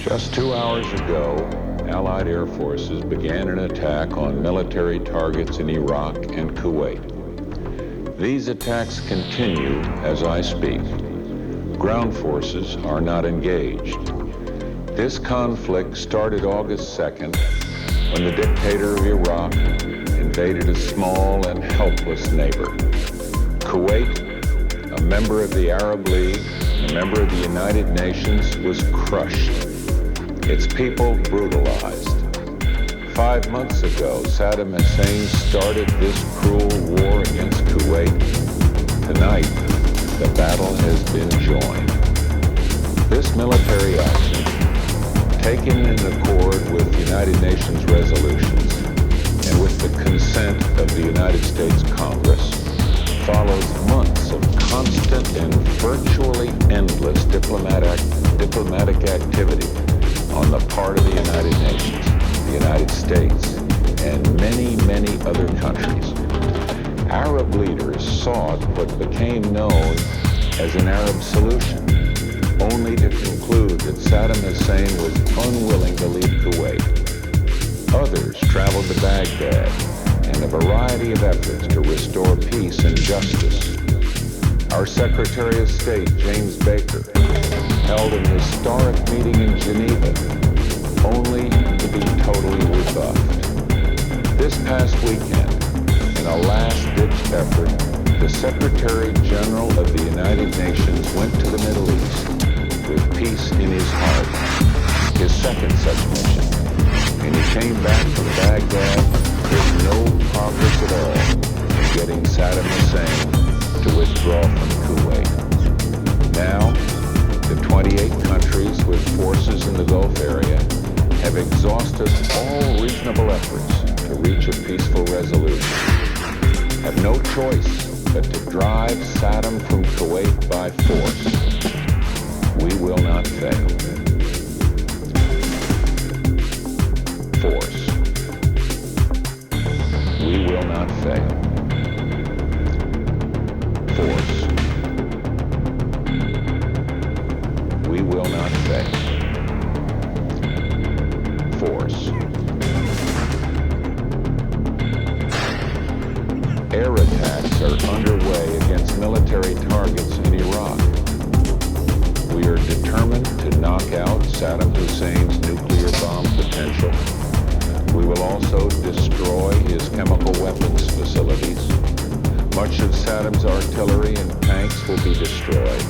Just 2 hours ago, Allied air forces began an attack on military targets in Iraq and Kuwait. These attacks continue as I speak. Ground forces are not engaged. This conflict started August 2nd when the dictator of Iraq invaded a small and helpless neighbor. Kuwait, a member of the Arab League, a member of the United Nations, was crushed. Its people brutalized. 5 months ago, Saddam Hussein started this cruel war against Kuwait. Tonight, the battle has been joined. This military action, taken in accord with United Nations resolutions and with the consent of the United States Congress, follows months of constant and virtually endless diplomatic activity on the part of the United Nations, the United States, and many, many other countries. Arab leaders sought what became known as an Arab solution, only to conclude that Saddam Hussein was unwilling to leave Kuwait. Others traveled to Baghdad in a variety of efforts to restore peace and justice. Our Secretary of State, James Baker, held an historic meeting in Geneva, only to be totally rebuffed. This past weekend, in a last-ditch effort, the Secretary General of the United Nations went to the Middle East with peace in his heart, his second such mission, and he came back from Baghdad with no progress at all in getting Saddam Hussein to withdraw from Kuwait. Now, the 28 countries with forces in the Gulf area have exhausted all reasonable efforts to reach a peaceful resolution, have no choice but to drive Saddam from Kuwait by force. We will not fail. Force. We will not fail. Force. We will not fail. Force. Air attacks are underway against military targets in Iraq. We are determined to knock out Saddam Hussein's nuclear bomb potential. We will also destroy his chemical weapons facilities. Much of Saddam's artillery and tanks will be destroyed.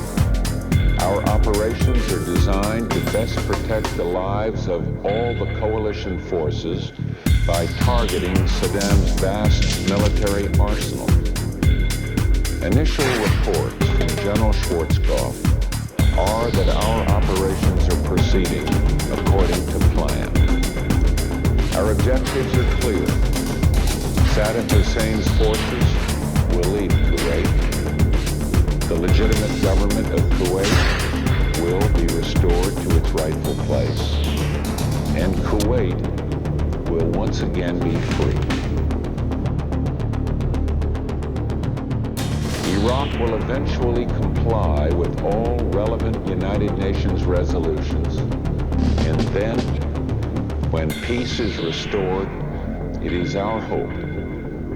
Our operations are designed to best protect the lives of all the coalition forces by targeting Saddam's vast military arsenal. Initial reports from General Schwarzkopf are that our operations are proceeding according to plan. Our objectives are clear. Saddam Hussein's forces will leave Kuwait. The legitimate government of Kuwait will be restored to its rightful place. And Kuwait will once again be free. Iraq will eventually comply with all relevant United Nations resolutions. And then, when peace is restored, it is our hope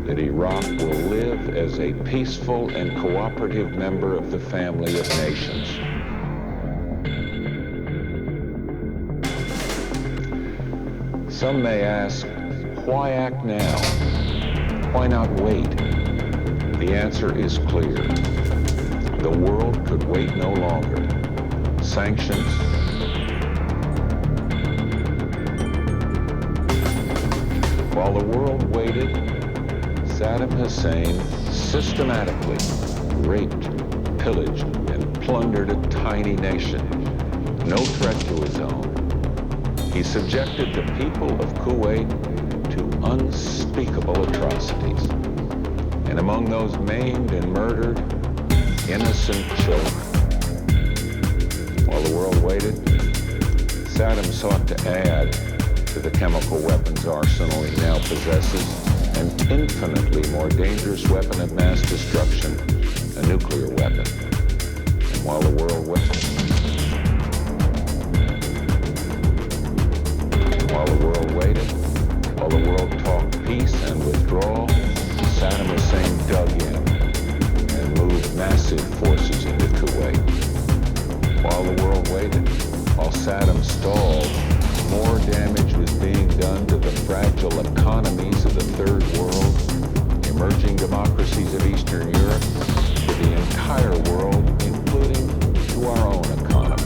that Iraq will live as a peaceful and cooperative member of the family of nations. Some may ask, why act now? Why not wait? The answer is clear. The world could wait no longer. Sanctions, while the world waited, Saddam Hussein systematically raped, pillaged, and plundered a tiny nation, no threat to his own. He subjected the people of Kuwait to unspeakable atrocities. And among those maimed and murdered, innocent children. While the world waited, Saddam sought to add to the chemical weapons arsenal he now possesses an infinitely more dangerous weapon of mass destruction, a nuclear weapon. And while the world waited, the world talked peace and withdrawal, Saddam Hussein dug in and moved massive forces into Kuwait. While the world waited, while Saddam stalled, more damage was being done to the fragile economies of the Third World, emerging democracies of Eastern Europe, to the entire world, including to our own economy.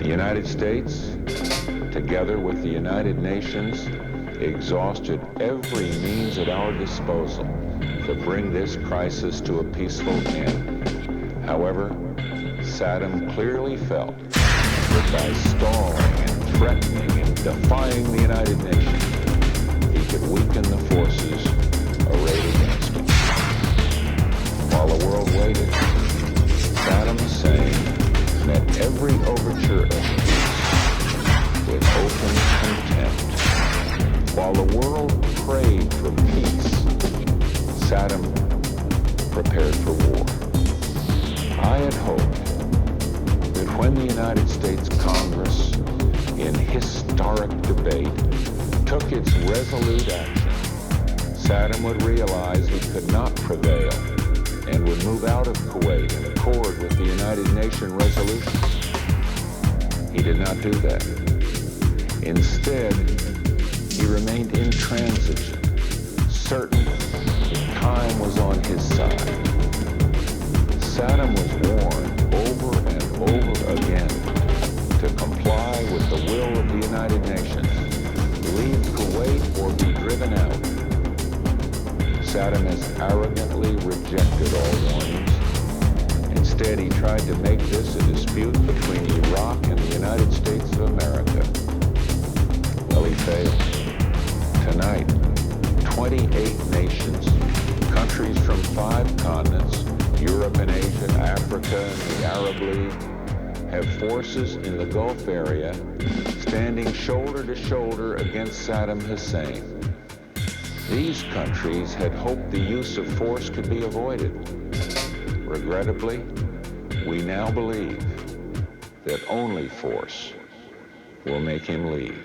The United States, together with the United Nations, exhausted every means at our disposal to bring this crisis to a peaceful end. However, Saddam clearly felt that by stalling and threatening and defying the United Nations, he could weaken the forces arrayed against him. While the world waited, Saddam Hussein met every overture of peace with open contempt. While the world prayed for peace, Saddam prepared for war. I had hoped that when the United States Congress, in historic debate, took its resolute action, Saddam would realize he could not prevail and would move out of Kuwait in accord with the United Nations resolutions. He did not do that. Instead, he remained intransigent, certain that time was on his side. Saddam was warned over and over again to comply with the will of the United Nations, leave Kuwait or be driven out. Saddam has arrogantly rejected all warnings. Instead, he tried to make this a dispute between Iraq and the United States of America. Well, he failed. Tonight, 28 nations, countries from 5 continents, Europe and Asia, Africa, and the Arab League, have forces in the Gulf area standing shoulder to shoulder against Saddam Hussein. These countries had hoped the use of force could be avoided. Regrettably, we now believe that only force will make him leave.